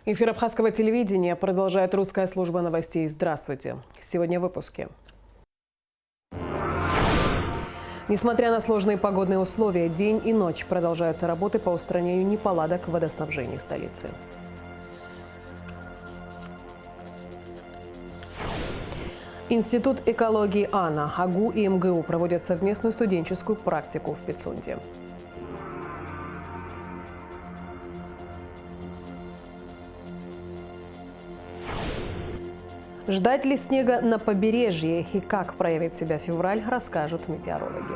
Эфир абхазского телевидения продолжает русская служба новостей. Здравствуйте. Сегодня в выпуске. Несмотря на сложные погодные условия, день и ночь продолжаются работы по устранению неполадок в водоснабжении столицы. Институт экологии АНА, АГУ и МГУ проводят совместную студенческую практику в Пицунде. Ждать ли снега на побережье и как проявит себя февраль, расскажут метеорологи.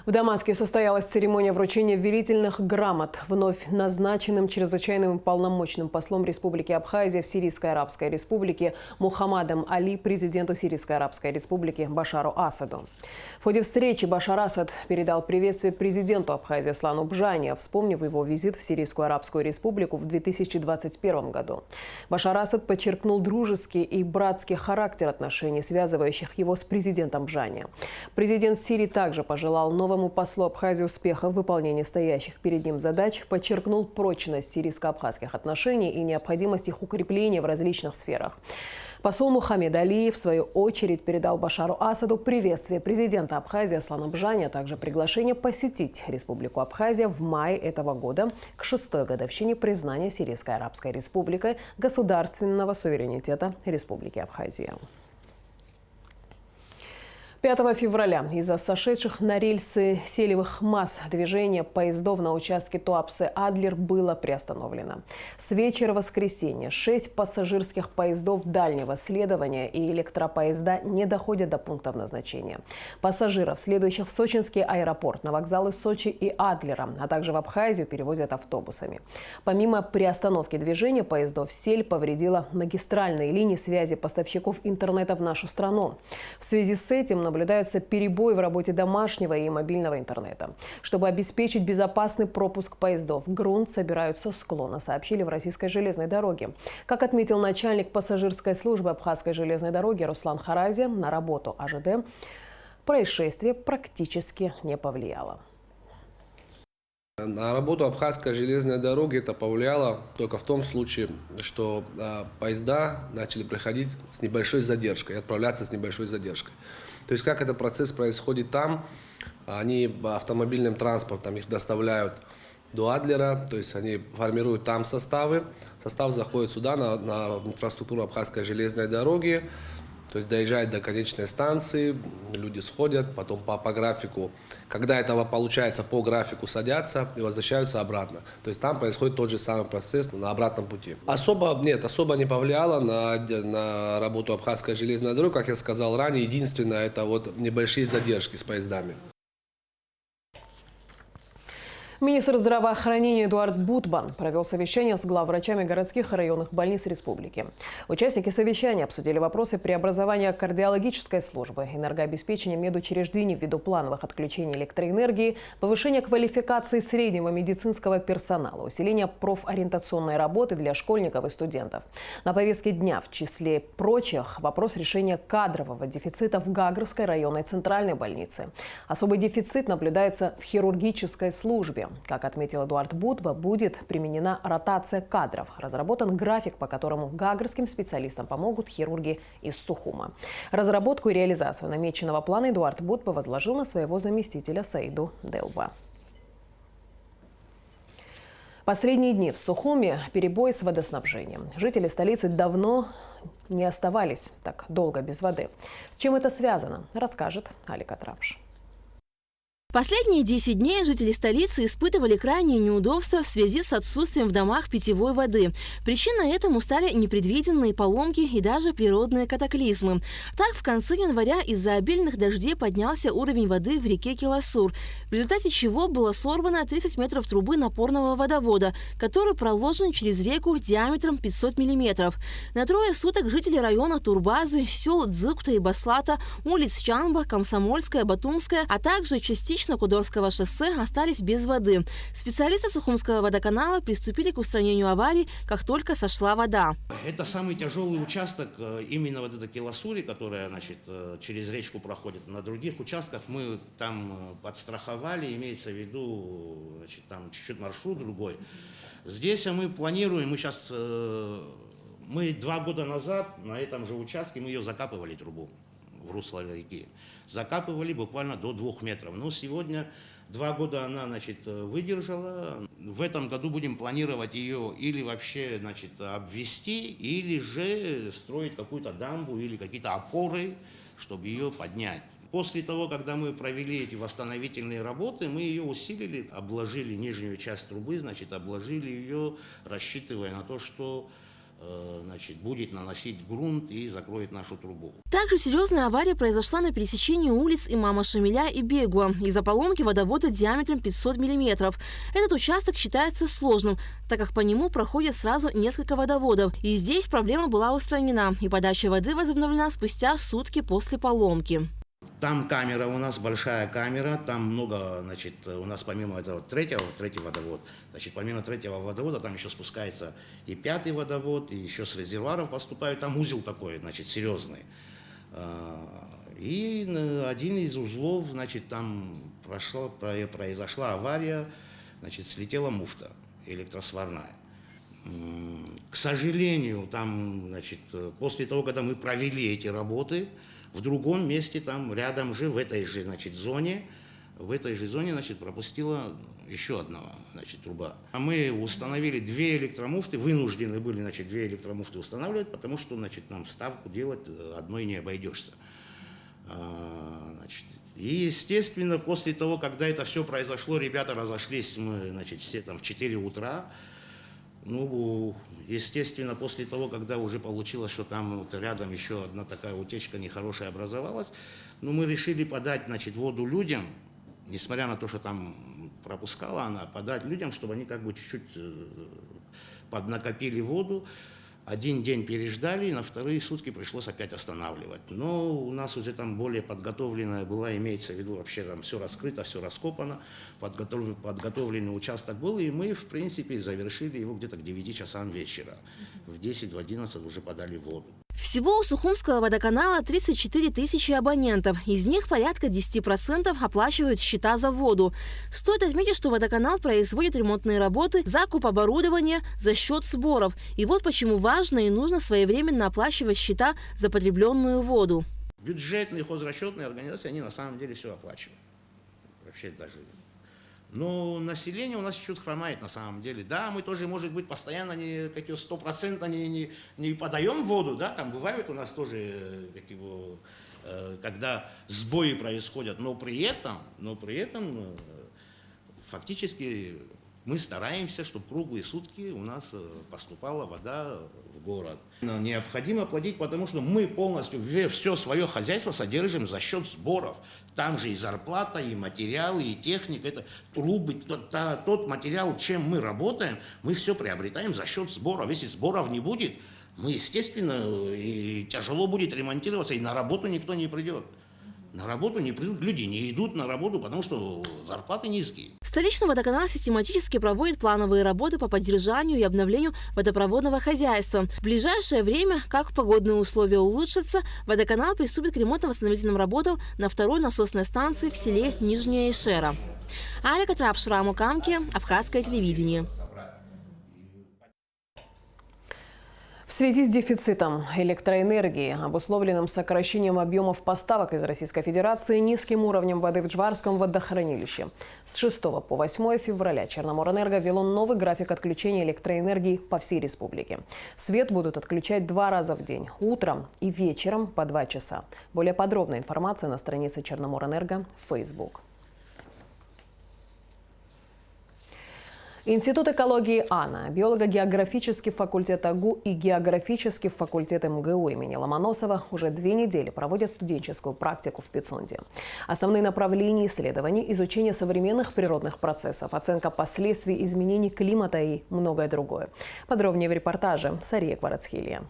В Дамаске состоялась церемония вручения верительных грамот вновь назначенным чрезвычайным и полномочным послом Республики Абхазия в Сирийской Арабской Республике Мухаммадом Али президенту Сирийской Арабской Республики Башару Асаду. В ходе встречи Башар Асад передал приветствие президенту Абхазии Аслану Бжане, вспомнив его визит в Сирийскую Арабскую Республику в 2021 году. Башар Асад подчеркнул дружеский и братский характер отношений, связывающих его с президентом Бжане. Президент Сирии также пожелал новому послу Абхазии успеха в выполнении стоящих перед ним задач, подчеркнул прочность сирийско-абхазских отношений и необходимость их укрепления в различных сферах. Посол Мухаммед Али, в свою очередь, передал Башару Асаду приветствие президента Абхазии Аслана Бжане, а также приглашение посетить Республику Абхазия в мае этого года к 6-й годовщине признания Сирийской Арабской Республикой государственного суверенитета Республики Абхазия. 5 февраля из-за сошедших на рельсы селевых масс движения поездов на участке Туапсе-Адлер было приостановлено. С вечера воскресенья 6 пассажирских поездов дальнего следования и электропоезда не доходят до пунктов назначения. Пассажиров, следующих в сочинский аэропорт, на вокзалы Сочи и Адлера, а также в Абхазию, перевозят автобусами. Помимо приостановки движения поездов, сель повредила магистральные линии связи поставщиков интернета в нашу страну. В связи с этим наблюдаются перебои в работе домашнего и мобильного интернета. Чтобы обеспечить безопасный пропуск поездов, грунт собирают со склона, сообщили в Российской железной дороге. Как отметил начальник пассажирской службы Абхазской железной дороги Руслан Харази, на работу АЖД происшествие практически не повлияло. На работу Абхазской железной дороги это повлияло только в том случае, что поезда начали приходить с небольшой задержкой, отправляться с небольшой задержкой. То есть как этот процесс происходит там, они автомобильным транспортом их доставляют до Адлера, то есть они формируют там составы, состав заходит сюда на инфраструктуру Абхазской железной дороги, то есть доезжает до конечной станции, люди сходят, потом по графику, когда этого получается, по графику садятся и возвращаются обратно. То есть там происходит тот же самый процесс на обратном пути. Особо не повлияло на работу Абхазской железной дороги, как я сказал ранее. Единственное, это вот небольшие задержки с поездами. Министр здравоохранения Эдуард Бутман провел совещание с главврачами городских и районных больниц республики. Участники совещания обсудили вопросы преобразования кардиологической службы, энергообеспечения медучреждений ввиду плановых отключений электроэнергии, повышения квалификации среднего медицинского персонала, усиления профориентационной работы для школьников и студентов. На повестке дня, в числе прочих, вопрос решения кадрового дефицита в Гагрской районной центральной больнице. Особый дефицит наблюдается в хирургической службе. Как отметил Эдуард Бутман, будет применена ротация кадров. Разработан график, по которому гагрским специалистам помогут хирурги из Сухума. Разработку и реализацию намеченного плана Эдуард Бутман возложил на своего заместителя Саиду Делба. Последние дни в Сухуме перебой с водоснабжением. Жители столицы давно не оставались так долго без воды. С чем это связано, расскажет Алика Трапш. Последние 10 дней жители столицы испытывали крайние неудобства в связи с отсутствием в домах питьевой воды. Причиной этому стали непредвиденные поломки и даже природные катаклизмы. Так, в конце января из-за обильных дождей поднялся уровень воды в реке Киласур, в результате чего было сорвано 30 метров трубы напорного водовода, который проложен через реку диаметром 500 миллиметров. На трое суток жители района Турбазы, сел Дзыкта и Баслата, улиц Чанба, Комсомольская, Батумская, а также частично Станично-Кудовского шоссе остались без воды. Специалисты Сухумского водоканала приступили к устранению аварий, как только сошла вода. Это самый тяжелый участок, именно вот эта Киласури, которая, значит, через речку проходит. На других участках мы там подстраховали, имеется в виду, значит, там чуть-чуть маршрут другой. Здесь мы планируем, мы 2 года назад на этом же участке мы ее закапывали, трубу в русло реки. Закапывали буквально до 2 метров. Но сегодня 2 года она, значит, выдержала. В этом году будем планировать ее или вообще, значит, обвести, или же строить какую-то дамбу или какие-то опоры, чтобы ее поднять. После того, когда мы провели эти восстановительные работы, мы ее усилили, обложили нижнюю часть трубы, значит, обложили ее, рассчитывая на то, что значит, будет наносить грунт и закроет нашу трубу. Также серьезная авария произошла на пересечении улиц Имама Шамиля и Бегуа из-за поломки водовода диаметром 500 мм. Этот участок считается сложным, так как по нему проходит сразу несколько водоводов. И здесь проблема была устранена, и подача воды возобновлена спустя сутки после поломки. Там камера у нас, большая камера, там много, значит, у нас помимо этого третий водовод, значит, помимо 3-го водовода там еще спускается и 5-й водовод, и еще с резервуаров поступают, там узел такой, значит, серьезный. И один из узлов, значит, там произошла авария, значит, слетела муфта электросварная. К сожалению, там, значит, после того, когда мы провели эти работы, в другом месте, там рядом же, в этой же, значит, зоне, значит, пропустила еще одна, значит, труба. А мы установили 2 электромуфты, вынуждены были, значит, 2 электромуфты устанавливать, потому что, значит, нам вставку делать одной не обойдешься. Значит, и, естественно, после того, когда это все произошло, ребята разошлись, мы, значит, все там в 4 утра. Ну, естественно, после того, когда уже получилось, что там вот рядом еще одна такая утечка нехорошая образовалась, ну, мы решили подать, значит, воду людям, несмотря на то, что там пропускала она, подать людям, чтобы они как бы чуть-чуть поднакопили воду. 1 день переждали, на 2-е сутки пришлось опять останавливать. Но у нас уже там более подготовленная была, имеется в виду, вообще там все раскрыто, все раскопано, подготовленный участок был, и мы, в принципе, завершили его где-то к 9 часам вечера. В 10, в 11 уже подали воду. Всего у Сухумского водоканала 34 тысячи абонентов. Из них порядка 10% оплачивают счета за воду. Стоит отметить, что водоканал производит ремонтные работы, закуп оборудования за счет сборов. И вот почему важно и нужно своевременно оплачивать счета за потребленную воду. Бюджетные, хозрасчетные организации, они на самом деле все оплачивают. Вообще даже. Но население у нас чуть-чуть хромает на самом деле. Да, мы тоже, может быть, постоянно не 100% не подаем воду, да, там бывают у нас тоже, когда сбои происходят, но при этом фактически мы стараемся, чтобы круглые сутки у нас поступала вода в город. Необходимо платить, потому что мы полностью все свое хозяйство содержим за счет сборов. Там же и зарплата, и материалы, и техника, это трубы, тот материал, чем мы работаем, мы все приобретаем за счет сборов. Если сборов не будет, мы, естественно, и тяжело будет ремонтироваться, и на работу никто не придет. На работу не придут, люди не идут на работу, потому что зарплаты низкие. Столичный водоканал систематически проводит плановые работы по поддержанию и обновлению водопроводного хозяйства. В ближайшее время, как погодные условия улучшатся, водоканал приступит к ремонтно-восстановительным работам на 2-й насосной станции в селе Нижняя Ишера. Аля Катрапшира, Мукамки, Абхазское телевидение. В связи с дефицитом электроэнергии, обусловленным сокращением объемов поставок из Российской Федерации, низким уровнем воды в Джварском водохранилище, с 6 по 8 февраля Черноморэнерго ввело новый график отключения электроэнергии по всей республике. Свет будут отключать 2 раза в день – утром и вечером по 2 часа. Более подробная информация на странице Черноморэнерго в Facebook. Институт экологии АНА, биолого-географический факультет АГУ и географический факультет МГУ имени Ломоносова уже 2 недели проводят студенческую практику в Пицунде. Основные направления исследований – изучение современных природных процессов, оценка последствий изменений климата и многое другое. Подробнее в репортаже Сария Кварацхилья.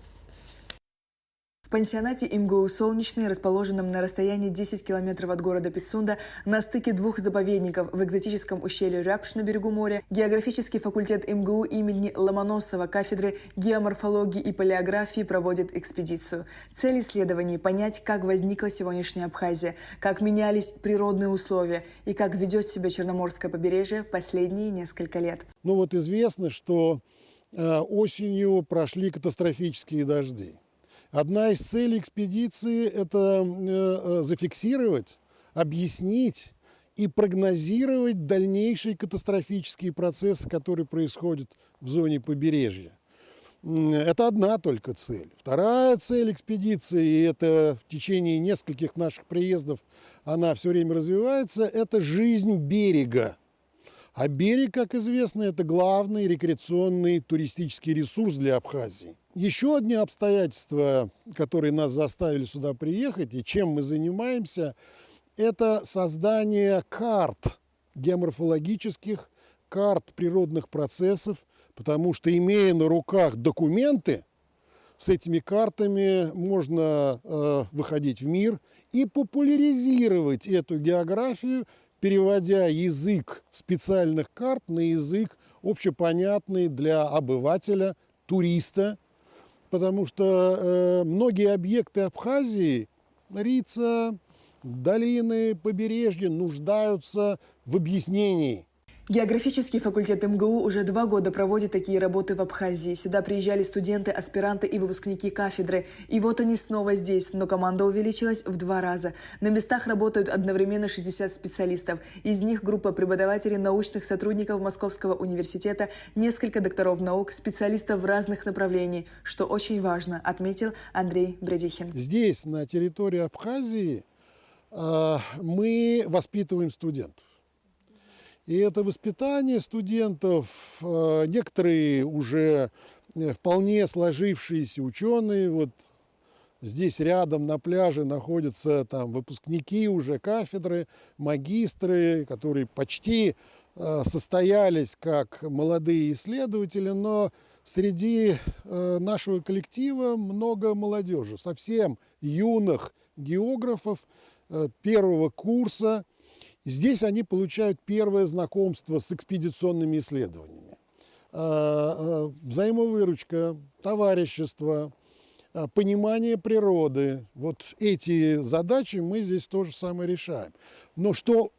В пансионате МГУ «Солнечный», расположенном на расстоянии 10 километров от города Пицунда, на стыке двух заповедников в экзотическом ущелье Ряпш на берегу моря, географический факультет МГУ имени Ломоносова кафедры геоморфологии и палеографии проводит экспедицию. Цель исследований – понять, как возникла сегодняшняя Абхазия, как менялись природные условия и как ведет себя Черноморское побережье последние несколько лет. Ну вот известно, что осенью прошли катастрофические дожди. Одна из целей экспедиции – это зафиксировать, объяснить и прогнозировать дальнейшие катастрофические процессы, которые происходят в зоне побережья. Это одна только цель. Вторая цель экспедиции, и это в течение нескольких наших приездов она все время развивается, это жизнь берега. А берег, как известно, это главный рекреационный туристический ресурс для Абхазии. Еще одни обстоятельства, которые нас заставили сюда приехать и чем мы занимаемся, это создание карт, геоморфологических карт природных процессов, потому что, имея на руках документы, с этими картами можно выходить в мир и популяризировать эту географию, переводя язык специальных карт на язык общепонятный для обывателя, туриста, потому что многие объекты Абхазии, Рица, долины, побережья нуждаются в объяснении. Географический факультет МГУ уже 2 года проводит такие работы в Абхазии. Сюда приезжали студенты, аспиранты и выпускники кафедры. И вот они снова здесь, но команда увеличилась в 2 раза. На местах работают одновременно 60 специалистов. Из них группа преподавателей, научных сотрудников Московского университета, несколько докторов наук, специалистов в разных направлениях, что очень важно, отметил Андрей Бредихин. Здесь, на территории Абхазии, мы воспитываем студентов. И это воспитание студентов, некоторые уже вполне сложившиеся ученые, вот здесь рядом на пляже находятся там выпускники уже кафедры, магистры, которые почти состоялись как молодые исследователи, но среди нашего коллектива много молодежи, совсем юных географов первого курса. Здесь они получают первое знакомство с экспедиционными исследованиями. Взаимовыручка, товарищество, понимание природы. Вот эти задачи мы здесь тоже самое решаем. Но что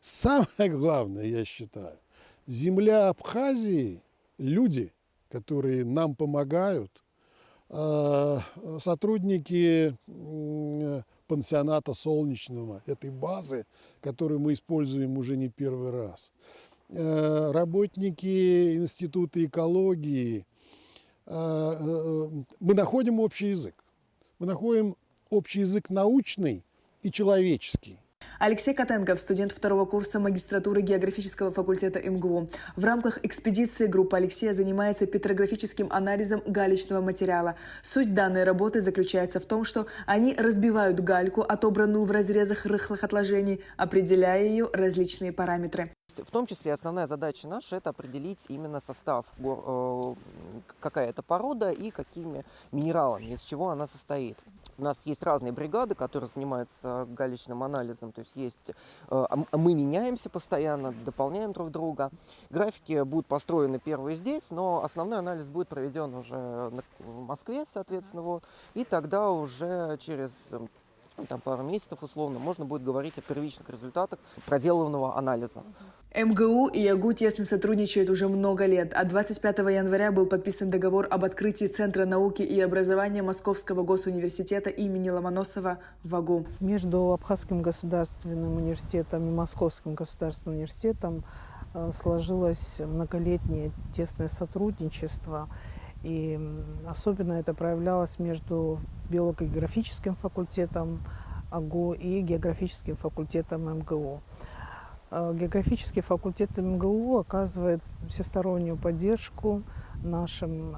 самое главное, я считаю, земля Абхазии, люди, которые нам помогают, сотрудники пансионата Солнечного, этой базы, которую мы используем уже не первый раз, работники Института экологии, мы находим общий язык. Мы находим общий язык научный и человеческий. Алексей Котенков, студент 2-го курса магистратуры географического факультета МГУ. В рамках экспедиции группа Алексея занимается петрографическим анализом галечного материала. Суть данной работы заключается в том, что они разбивают гальку, отобранную в разрезах рыхлых отложений, определяя ее различные параметры. В том числе основная задача наша – это определить именно состав, какая это порода и какими минералами, из чего она состоит. У нас есть разные бригады, которые занимаются галечным анализом, то есть мы меняемся постоянно, дополняем друг друга. Графики будут построены первые здесь, но основной анализ будет проведен уже в Москве, соответственно, вот, и тогда уже через пару месяцев условно можно будет говорить о первичных результатах проделанного анализа. МГУ и ЯГУ тесно сотрудничают уже много лет. А 25 января был подписан договор об открытии Центра науки и образования Московского госуниверситета имени Ломоносова в АГУ. Между Абхазским государственным университетом и Московским государственным университетом сложилось многолетнее тесное сотрудничество. И особенно это проявлялось между биолого-географическим факультетом АГУ и географическим факультетом МГУ. Географический факультет МГУ оказывает всестороннюю поддержку нашим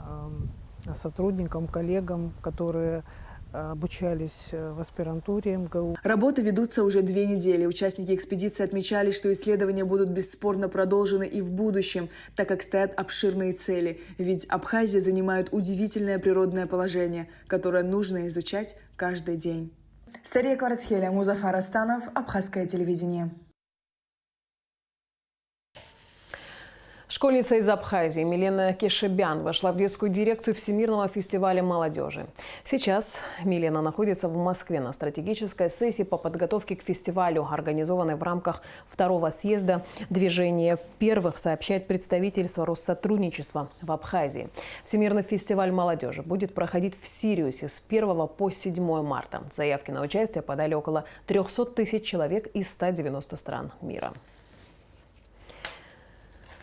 сотрудникам, коллегам, которые обучались в аспирантуре МГУ. Работы ведутся уже 2 недели. Участники экспедиции отмечали, что исследования будут бесспорно продолжены и в будущем, так как стоят обширные цели. Ведь Абхазия занимает удивительное природное положение, которое нужно изучать каждый день. Сария Кварацхеля, Музафар Астанов, Абхазское телевидение. Школьница из Абхазии Милена Кешебян вошла в детскую дирекцию Всемирного фестиваля молодежи. Сейчас Милена находится в Москве на стратегической сессии по подготовке к фестивалю, организованной в рамках 2-го съезда «Движение первых», сообщает представительство Россотрудничества в Абхазии. Всемирный фестиваль молодежи будет проходить в Сириусе с 1 по 7 марта. Заявки на участие подали около 300 тысяч человек из 190 стран мира.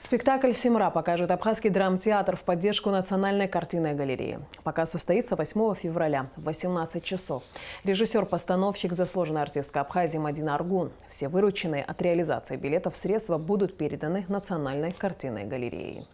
Спектакль «Семра» покажет Абхазский драмтеатр в поддержку Национальной картинной галереи. Показ состоится 8 февраля в 18 часов. Режиссер-постановщик, заслуженная артистка Абхазии Мадина Аргун. Все вырученные от реализации билетов средства будут переданы Национальной картинной галерее.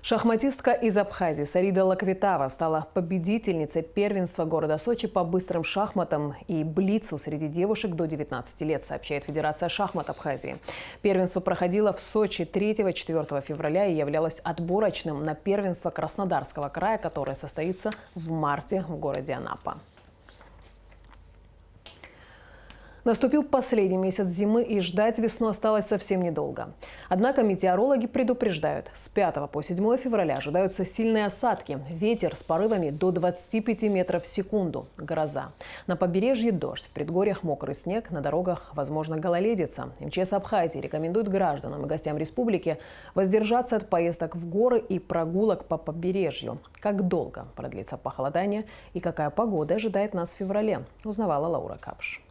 Шахматистка из Абхазии Сарида Лаквитава стала победительницей первенства города Сочи по быстрым шахматам и блицу среди девушек до 19 лет, сообщает Федерация шахмат Абхазии. Первенство проходило в Сочи 3-4 февраля и являлось отборочным на первенство Краснодарского края, которое состоится в марте в городе Анапа. Наступил последний месяц зимы, и ждать весну осталось совсем недолго. Однако метеорологи предупреждают, с 5 по 7 февраля ожидаются сильные осадки, ветер с порывами до 25 метров в секунду, гроза. На побережье дождь, в предгорьях мокрый снег, на дорогах возможно гололедица. МЧС Абхазии рекомендует гражданам и гостям республики воздержаться от поездок в горы и прогулок по побережью. Как долго продлится похолодание и какая погода ожидает нас в феврале, узнавала Лаура Капш.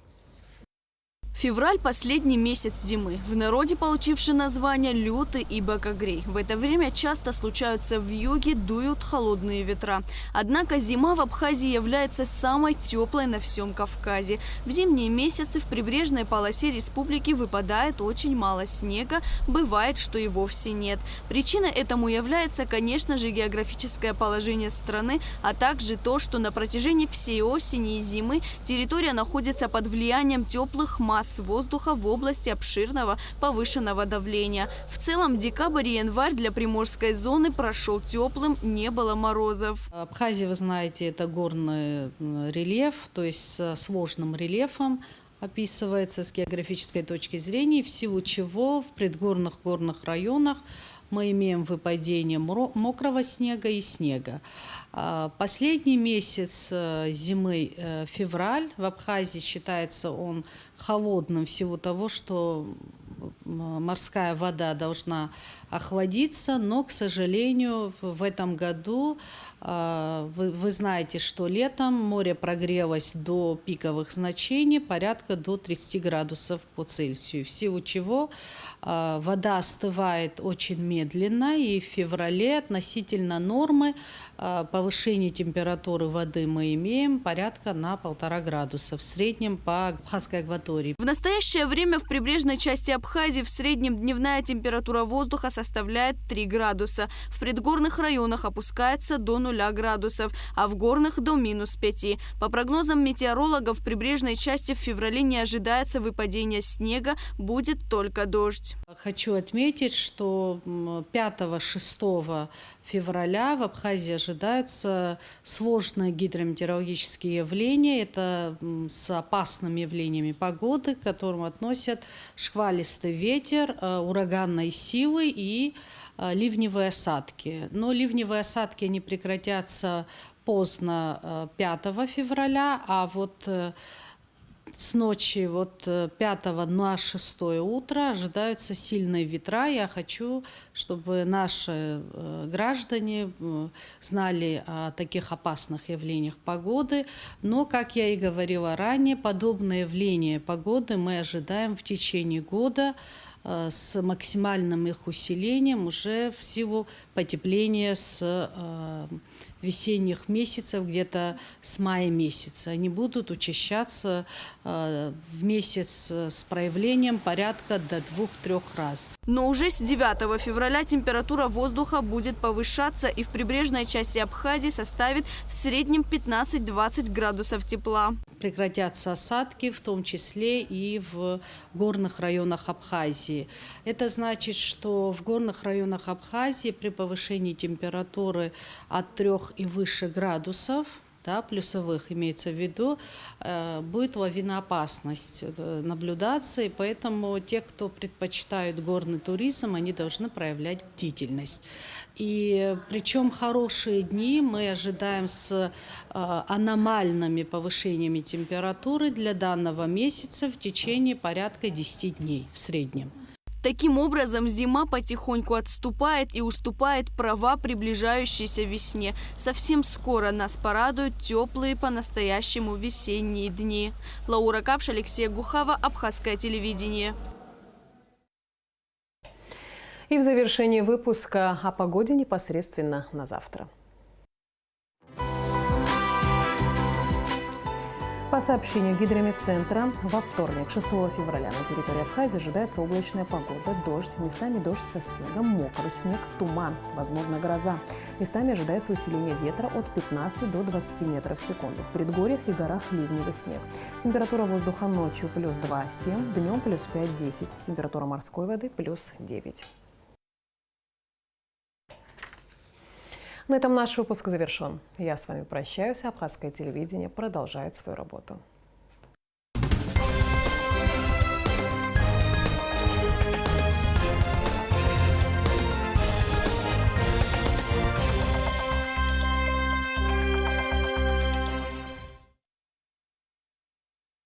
Февраль – последний месяц зимы, в народе получивший название «лютый» и «бакагрей». В это время часто случаются вьюги, дуют холодные ветра. Однако зима в Абхазии является самой теплой на всем Кавказе. В зимние месяцы в прибрежной полосе республики выпадает очень мало снега, бывает, что и вовсе нет. Причиной этому является, конечно же, географическое положение страны, а также то, что на протяжении всей осени и зимы территория находится под влиянием теплых масс воздуха в области обширного повышенного давления. В целом, декабрь и январь для приморской зоны прошел теплым, не было морозов. Абхазия, вы знаете, это горный рельеф, то есть с сложным рельефом описывается с географической точки зрения, в силу чего в предгорных горных районах мы имеем выпадение мокрого снега и снега. Последний месяц зимы, февраль, в Абхазии считается он холодным в силу того, что морская вода должна охладиться, но, к сожалению, в этом году вы знаете, что летом море прогрелось до пиковых значений, порядка до 30 градусов по Цельсию, в силу чего вода остывает очень медленно, и в феврале относительно нормы повышение температуры воды мы имеем порядка на 1,5 градуса в среднем по Абхазской акватории. В настоящее время в прибрежной части Абхазии в среднем дневная температура воздуха составляет 3 градуса. В предгорных районах опускается до 0 градусов, а в горных до -5. По прогнозам метеорологов, в прибрежной части в феврале не ожидается выпадения снега, будет только дождь. Хочу отметить, что 5-6 февраля в Абхазии ожидаются сложные гидрометеорологические явления. Это с опасными явлениями погоды, к которым относят шквалистый ветер, ураганной силы и ливневые осадки. Но ливневые осадки не прекратятся поздно 5 февраля, а вот с ночи 5 на 6 утро ожидаются сильные ветра. Я хочу, чтобы наши граждане знали о таких опасных явлениях погоды. Но, как я и говорила ранее, подобные явления погоды мы ожидаем в течение года с максимальным их усилением уже в силу потепления с весенних месяцев, где-то с мая месяца. Они будут учащаться в месяц с проявлением порядка до 2-3 раз. Но уже с 9 февраля температура воздуха будет повышаться и в прибрежной части Абхазии составит в среднем 15-20 градусов тепла. Прекратятся осадки, в том числе и в горных районах Абхазии. Это значит, что в горных районах Абхазии при повышении температуры от 3 и выше градусов, да, плюсовых имеется в виду, будет лавиноопасность наблюдаться, и поэтому те, кто предпочитают горный туризм, они должны проявлять бдительность. И причем хорошие дни мы ожидаем с аномальными повышениями температуры для данного месяца в течение порядка 10 дней в среднем. Таким образом, зима потихоньку отступает и уступает права приближающейся весне. Совсем скоро нас порадуют теплые по-настоящему весенние дни. Лаура Капш, Алексей Гухава, Абхазское телевидение. И в завершении выпуска о погоде непосредственно на завтра. По сообщению Гидрометцентра, во вторник, 6 февраля, на территории Абхазии ожидается облачная погода, дождь, местами дождь со снегом, мокрый снег, туман, возможно гроза. Местами ожидается усиление ветра от 15 до 20 метров в секунду. В предгорьях и горах ливневый снег. Температура воздуха ночью плюс 2,7, днем плюс 5,10. Температура морской воды плюс 9. На этом наш выпуск завершен. Я с вами прощаюсь. Абхазское телевидение продолжает свою работу.